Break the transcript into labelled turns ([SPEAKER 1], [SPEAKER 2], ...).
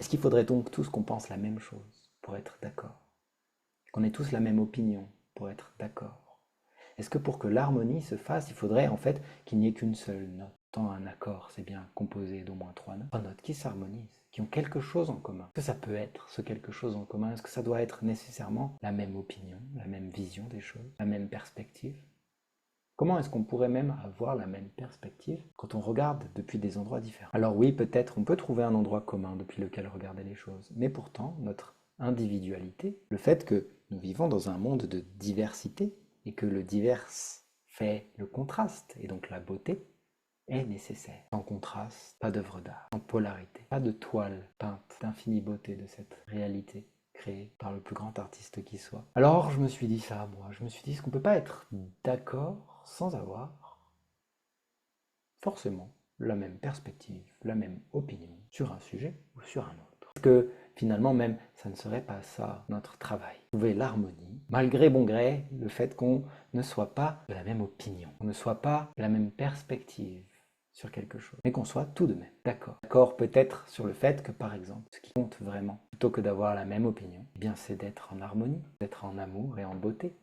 [SPEAKER 1] Est-ce qu'il faudrait donc tous qu'on pense la même chose pour être d'accord? Qu'on ait tous la même opinion pour être d'accord? Est-ce que pour que l'harmonie se fasse, il faudrait en fait qu'il n'y ait qu'une seule note? Tant un accord, c'est bien composé d'au moins trois notes qui s'harmonisent, qui ont quelque chose en commun. Est-ce que ça peut être ce quelque chose en commun? Est-ce que ça doit être nécessairement la même opinion, la même vision des choses, la même perspective? Comment est-ce qu'on pourrait même avoir la même perspective quand on regarde depuis des endroits différents? Alors oui, peut-être on peut trouver un endroit commun depuis lequel regarder les choses, mais pourtant notre individualité, le fait que nous vivons dans un monde de diversité et que le divers fait le contraste et donc la beauté, est nécessaire. Sans contraste, pas d'œuvre d'art. Sans polarité, pas de toile peinte d'infinie beauté de cette réalité créée par le plus grand artiste qui soit. Alors je me suis dit ça, moi. Je me suis dit, est-ce qu'on peut pas être d'accord sans avoir forcément la même perspective, la même opinion sur un sujet ou sur un autre? Parce que finalement même, ça ne serait pas ça notre travail. Trouver l'harmonie, malgré bon gré, le fait qu'on ne soit pas de la même opinion, qu'on ne soit pas de la même perspective sur quelque chose, mais qu'on soit tout de même d'accord. D'accord peut-être sur le fait que, par exemple, ce qui compte vraiment, plutôt que d'avoir la même opinion, eh bien c'est d'être en harmonie, d'être en amour et en beauté.